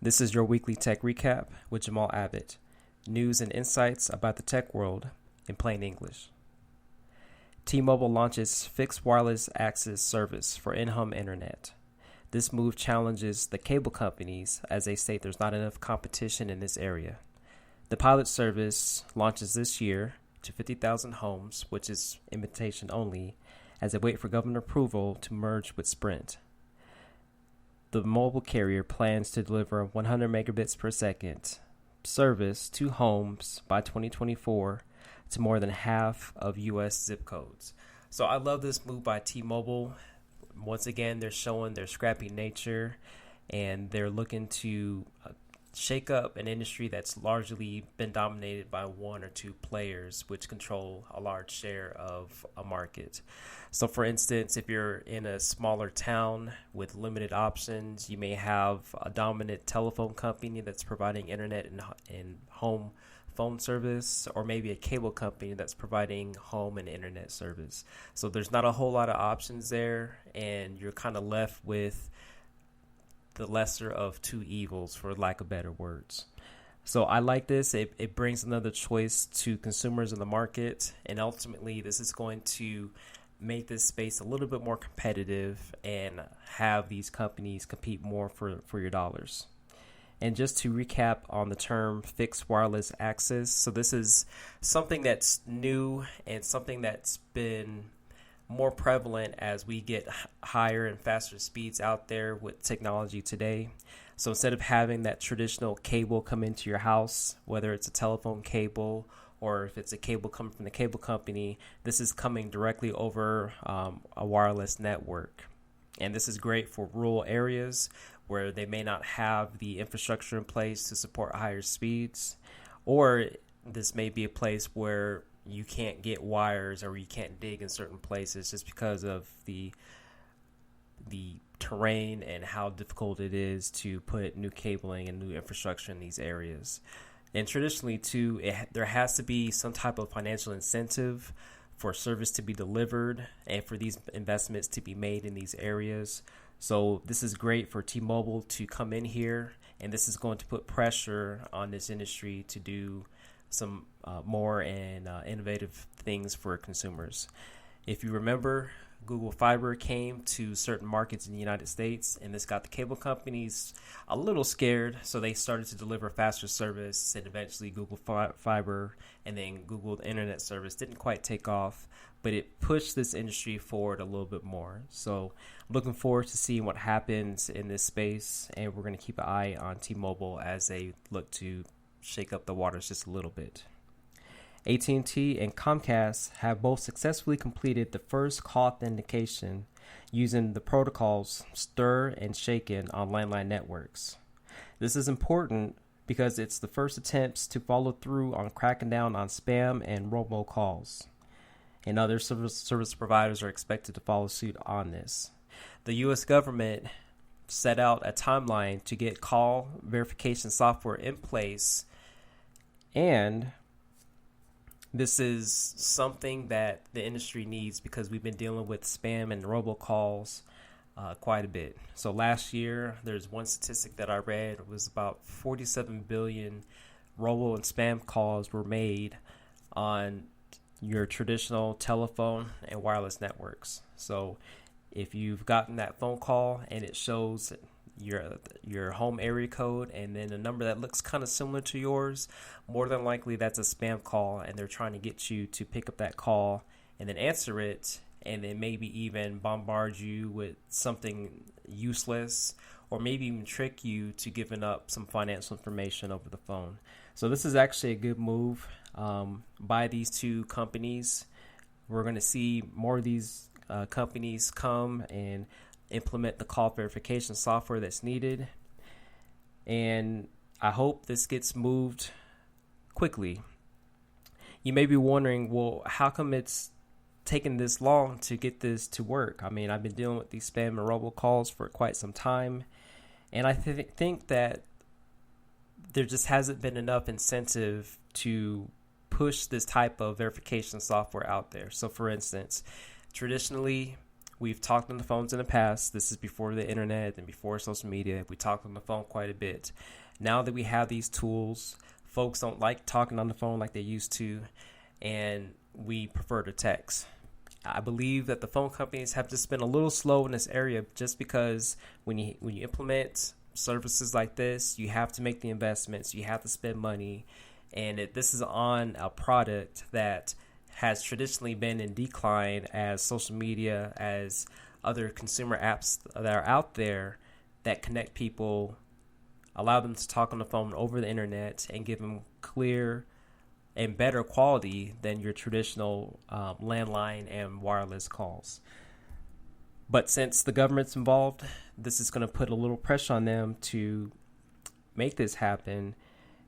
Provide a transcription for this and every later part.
This is your weekly tech recap with Jamal Abbott. News and insights about the tech world in plain English. T-Mobile launches fixed wireless access service for in-home internet. This move challenges the cable companies as they state there's not enough competition in this area. The pilot service launches this year to 50,000 homes, which is invitation only, as they wait for government approval to merge with Sprint. The mobile carrier plans to deliver 100 megabits per second service to homes by 2024 to more than half of U.S. zip codes. So I love this move by T-Mobile. Once again, they're showing their scrappy nature, and they're looking to shake up an industry that's largely been dominated by one or two players, which control a large share of a market. So, for instance, if you're in a smaller town with limited options, you may have a dominant telephone company that's providing internet and home phone service, or maybe a cable company that's providing home and internet service. So there's not a whole lot of options there, and you're kind of left with the lesser of two evils, for lack of better words. So I like this. It brings another choice to consumers in the market, and ultimately this is going to make this space a little bit more competitive and have these companies compete more for your dollars. And just to recap on the term fixed wireless access, so this is something that's new and something that's been more prevalent as we get higher and faster speeds out there with technology today. So instead of having that traditional cable come into your house, whether it's a telephone cable or if it's a cable coming from the cable company, this is coming directly over a wireless network. And this is great for rural areas where they may not have the infrastructure in place to support higher speeds, or this may be a place where you can't get wires or you can't dig in certain places just because of the terrain and how difficult it is to put new cabling and new infrastructure in these areas. And traditionally, too, there has to be some type of financial incentive for service to be delivered and for these investments to be made in these areas. So this is great for T-Mobile to come in here, and this is going to put pressure on this industry to do some more and innovative things for consumers. If you remember, Google Fiber came to certain markets in the United States, and this got the cable companies a little scared, so they started to deliver faster service, and eventually Google Fiber and then Google Internet service didn't quite take off, but it pushed this industry forward a little bit more. So I'm looking forward to seeing what happens in this space, and we're going to keep an eye on T-Mobile as they look to shake up the waters just a little bit. AT&T and Comcast have both successfully completed the first call authentication using the protocols Stir and Shaken on landline networks. This is important because it's the first attempts to follow through on cracking down on spam and robocalls, and other service providers are expected to follow suit on this. The U.S. government set out a timeline to get call verification software in place, and this is something that the industry needs because we've been dealing with spam and robocalls quite a bit. So last year, there's one statistic that I read, it was about 47 billion robo and spam calls were made on your traditional telephone and wireless networks. So if you've gotten that phone call and it shows your home area code and then a number that looks kind of similar to yours, more than likely that's a spam call, and they're trying to get you to pick up that call and then answer it, and then maybe even bombard you with something useless, or maybe even trick you to giving up some financial information over the phone. So this is actually a good move by these two companies. We're going to see more of these companies come and implement the call verification software that's needed, and I hope this gets moved quickly. You may be wondering, well, how come it's taken this long to get this to work? I mean, I've been dealing with these spam and robocalls for quite some time, and I think that there just hasn't been enough incentive to push this type of verification software out there. So for instance, traditionally, we've talked on the phones in the past. This is before the internet and before social media. We talked on the phone quite a bit. Now that we have these tools, folks don't like talking on the phone like they used to, and we prefer to text. I believe that the phone companies have just been a little slow in this area, just because when you implement services like this, you have to make the investments, you have to spend money, and this is on a product that has traditionally been in decline as social media, as other consumer apps that are out there that connect people, allow them to talk on the phone over the internet and give them clear and better quality than your traditional landline and wireless calls. But since the government's involved, this is going to put a little pressure on them to make this happen.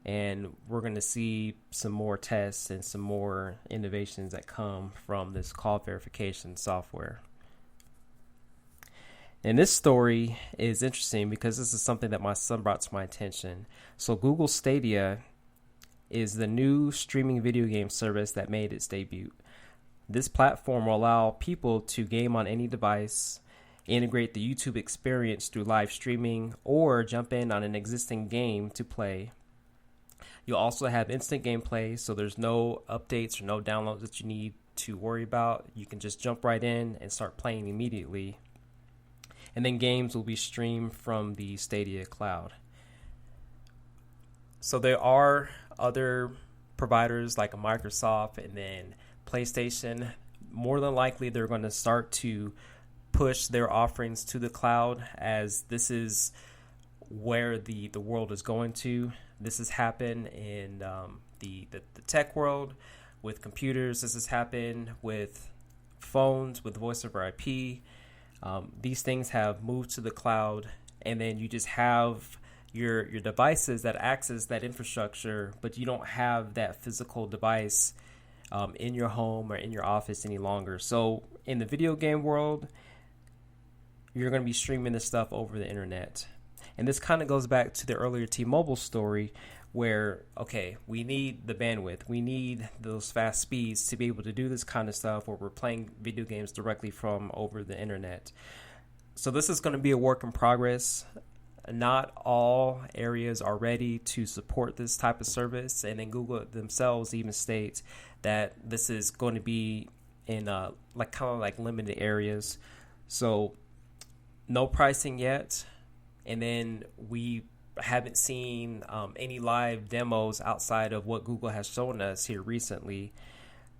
And we're going to see some more tests and some more innovations that come from this call verification software. And this story is interesting because this is something that my son brought to my attention. So Google Stadia is the new streaming video game service that made its debut. This platform will allow people to game on any device, integrate the YouTube experience through live streaming, or jump in on an existing game to play. You'll also have instant gameplay, so there's no updates or no downloads that you need to worry about. You can just jump right in and start playing immediately. And then games will be streamed from the Stadia cloud. So there are other providers like Microsoft and then PlayStation. More than likely, they're going to start to push their offerings to the cloud, as this is where the world is going to. This has happened in the tech world with computers. This has happened with phones, with voice over IP. These things have moved to the cloud, and then you just have your devices that access that infrastructure, but you don't have that physical device in your home or in your office any longer. So in the video game world, you're going to be streaming this stuff over the internet. And this kind of goes back to the earlier T-Mobile story where, okay, we need the bandwidth. We need those fast speeds to be able to do this kind of stuff where we're playing video games directly from over the internet. So this is going to be a work in progress. Not all areas are ready to support this type of service. And then Google themselves even states that this is going to be in kind of limited areas. So no pricing yet. And then we haven't seen any live demos outside of what Google has shown us here recently.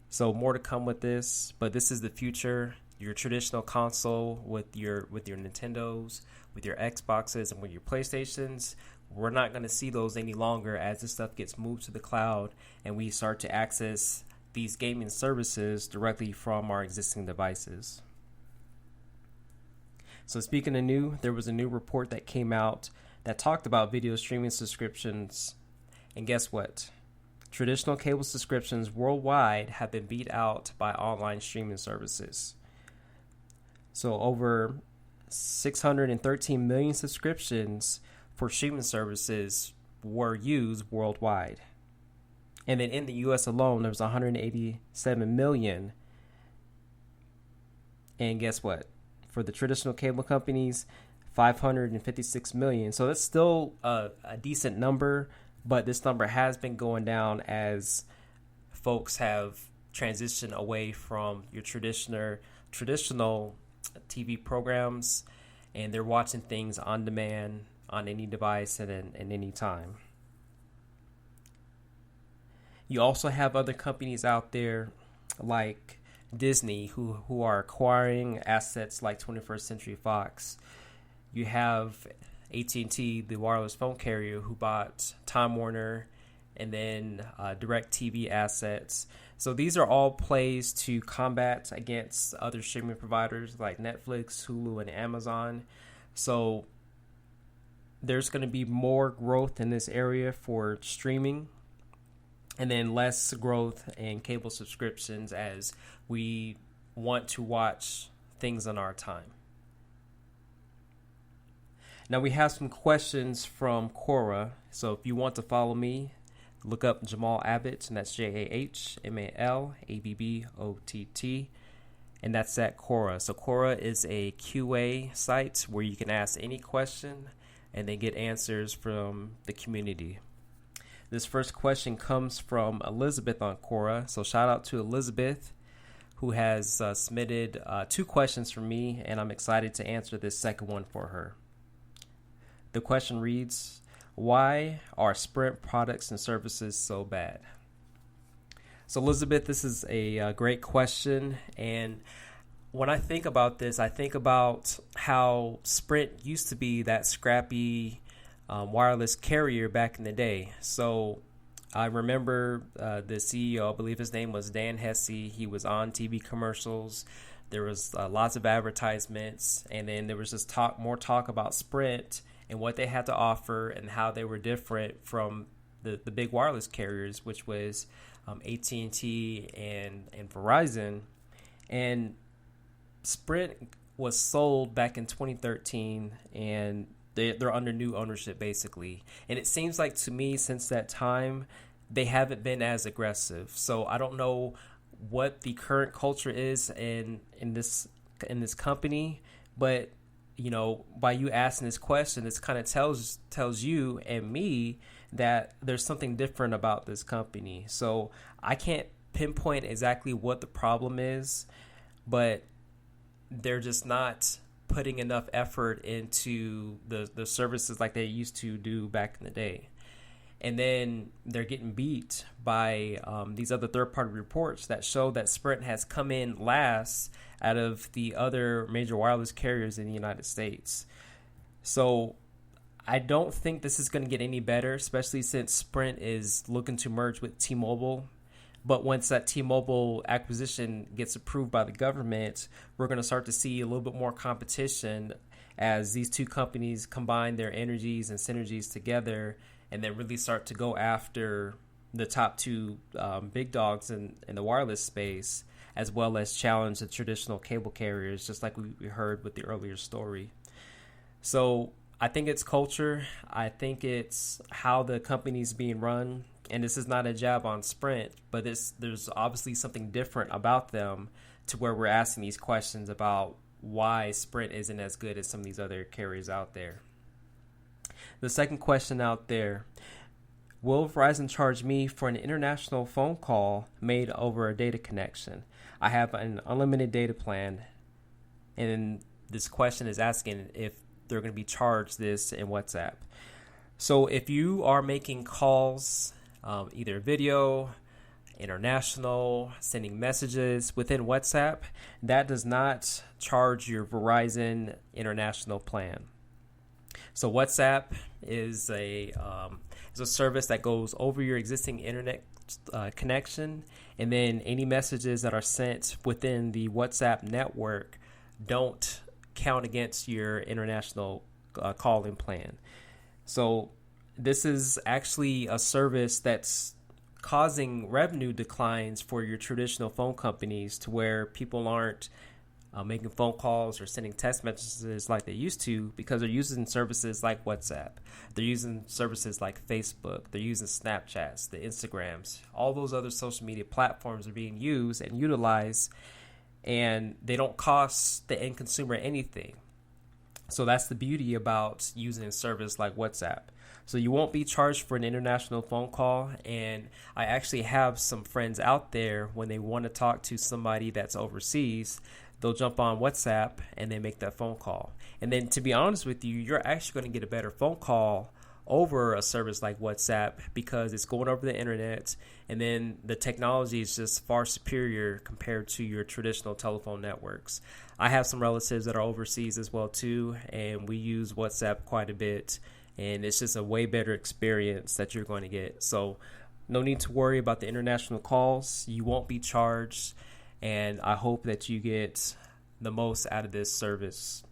So more to come with this, but this is the future. Your traditional console with your Nintendos, with your Xboxes, and with your PlayStations, we're not going to see those any longer as this stuff gets moved to the cloud and we start to access these gaming services directly from our existing devices. So speaking of new, there was a new report that came out that talked about video streaming subscriptions. And guess what? Traditional cable subscriptions worldwide have been beat out by online streaming services. So over 613 million subscriptions for streaming services were used worldwide. And then in the US alone, there was 187 million. And guess what? For the traditional cable companies, 556 million. So that's still a decent number, but this number has been going down as folks have transitioned away from your traditional TV programs, and they're watching things on demand on any device and any time. You also have other companies out there like Disney who are acquiring assets like 21st Century Fox. You have AT&T, the wireless phone carrier, who bought Time Warner and then DirecTV assets. So these are all plays to combat against other streaming providers like Netflix, Hulu, and Amazon. So there's going to be more growth in this area for streaming, and then less growth in cable subscriptions as we want to watch things on our time. Now we have some questions from Quora. So if you want to follow me, look up Jamal Abbott, and that's JaHmalAbbott. and that's at Quora. So Quora is a QA site where you can ask any question and then get answers from the community. This first question comes from Elizabeth on Quora. So shout out to Elizabeth, who has submitted 2 questions for me, and I'm excited to answer this second one for her. The question reads, why are Sprint products and services so bad? So Elizabeth, this is a great question, and when I think about this, I think about how Sprint used to be that scrappy wireless carrier back in the day. So I remember the CEO, I believe his name was Dan Hesse. He was on TV commercials. There was lots of advertisements, and then there was just more talk about Sprint and what they had to offer and how they were different from the big wireless carriers, which was AT&T and Verizon. And Sprint was sold back in 2013, and they're under new ownership, basically. And it seems like to me, since that time, they haven't been as aggressive. So I don't know what the current culture is in this company, but by you asking this question, this kind of tells you and me that there's something different about this company. So I can't pinpoint exactly what the problem is, but they're just not putting enough effort into the services like they used to do back in the day. And then they're getting beat by these other third-party reports that show that Sprint has come in last out of the other major wireless carriers in the United States. So I don't think this is going to get any better, especially since Sprint is looking to merge with T-Mobile. But once that T-Mobile acquisition gets approved by the government, we're going to start to see a little bit more competition as these two companies combine their energies and synergies together and then really start to go after the top 2 big dogs in the wireless space, as well as challenge the traditional cable carriers, just like we heard with the earlier story. So I think it's culture. I think it's how the company's being run. And this is not a jab on Sprint, but there's obviously something different about them to where we're asking these questions about why Sprint isn't as good as some of these other carriers out there. The second question out there, will Verizon charge me for an international phone call made over a data connection? I have an unlimited data plan, and this question is asking if they're going to be charged this in WhatsApp. So if you are making calls, either video, international, sending messages within WhatsApp, that does not charge your Verizon international plan. So WhatsApp is a service that goes over your existing internet connection, and then any messages that are sent within the WhatsApp network don't count against your international calling plan. So this is actually a service that's causing revenue declines for your traditional phone companies, to where people aren't making phone calls or sending text messages like they used to, because they're using services like WhatsApp. They're using services like Facebook. They're using Snapchats, the Instagrams. All those other social media platforms are being used and utilized, and they don't cost the end consumer anything. So that's the beauty about using a service like WhatsApp. So you won't be charged for an international phone call. And I actually have some friends out there, when they want to talk to somebody that's overseas, they'll jump on WhatsApp and they make that phone call. And then, to be honest with you, you're actually going to get a better phone call over a service like WhatsApp, because it's going over the internet, and then the technology is just far superior compared to your traditional telephone networks. I have some relatives that are overseas as well too, and we use WhatsApp quite a bit, and it's just a way better experience that you're going to get. So no need to worry about the international calls. You won't be charged, and I hope that you get the most out of this service.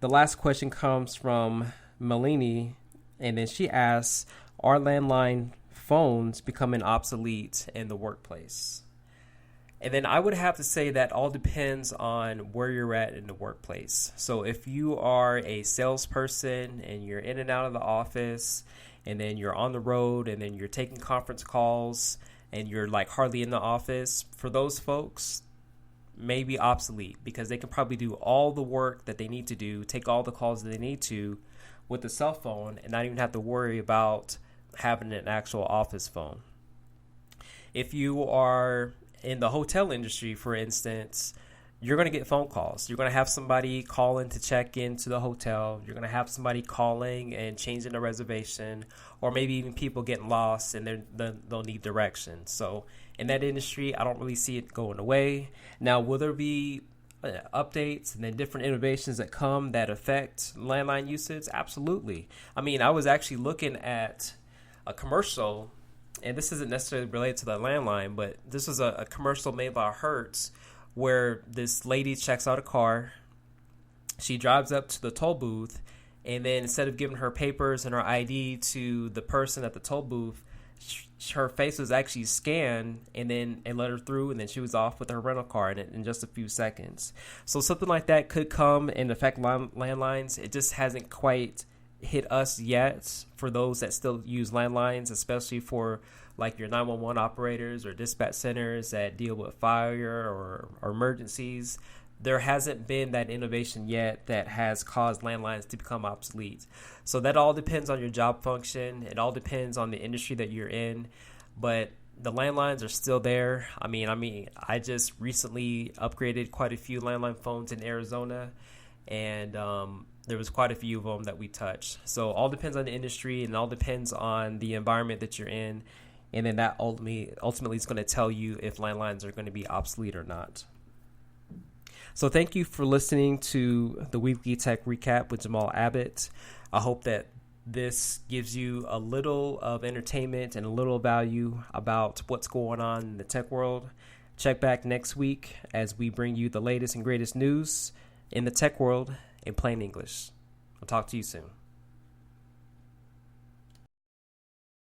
The last question comes from Melanie, and then she asks, are landline phones becoming obsolete in the workplace? And then I would have to say that all depends on where you're at in the workplace. So if you are a salesperson and you're in and out of the office, and then you're on the road, and then you're taking conference calls, and you're like hardly in the office, for those folks, may be obsolete because they can probably do all the work that they need to do, take all the calls that they need to with a cell phone and not even have to worry about having an actual office phone. If you are in the hotel industry, for instance, you're going to get phone calls. You're going to have somebody calling to check into the hotel. You're going to have somebody calling and changing the reservation, or maybe even people getting lost and they'll need directions. So in that industry, I don't really see it going away. Now, will there be updates and then different innovations that come that affect landline usage? Absolutely. I mean, I was actually looking at a commercial, and this isn't necessarily related to the landline, but this was a commercial made by Hertz where this lady checks out a car. She drives up to the toll booth, and then instead of giving her papers and her ID to the person at the toll booth, her face was actually scanned and let her through, and then she was off with her rental car in just a few seconds. So something like that could come and affect landlines. It just hasn't quite hit us yet for those that still use landlines, especially for like your 911 operators or dispatch centers that deal with fire or emergencies. There hasn't been that innovation yet that has caused landlines to become obsolete. So that all depends on your job function. It all depends on the industry that you're in. But the landlines are still there. I mean, I just recently upgraded quite a few landline phones in Arizona, and there was quite a few of them that we touched. So all depends on the industry, and all depends on the environment that you're in. And then that ultimately is going to tell you if landlines are going to be obsolete or not. So thank you for listening to the Weekly Tech Recap with Jamal Abbott. I hope that this gives you a little of entertainment and a little value about what's going on in the tech world. Check back next week as we bring you the latest and greatest news in the tech world in plain English. I'll talk to you soon.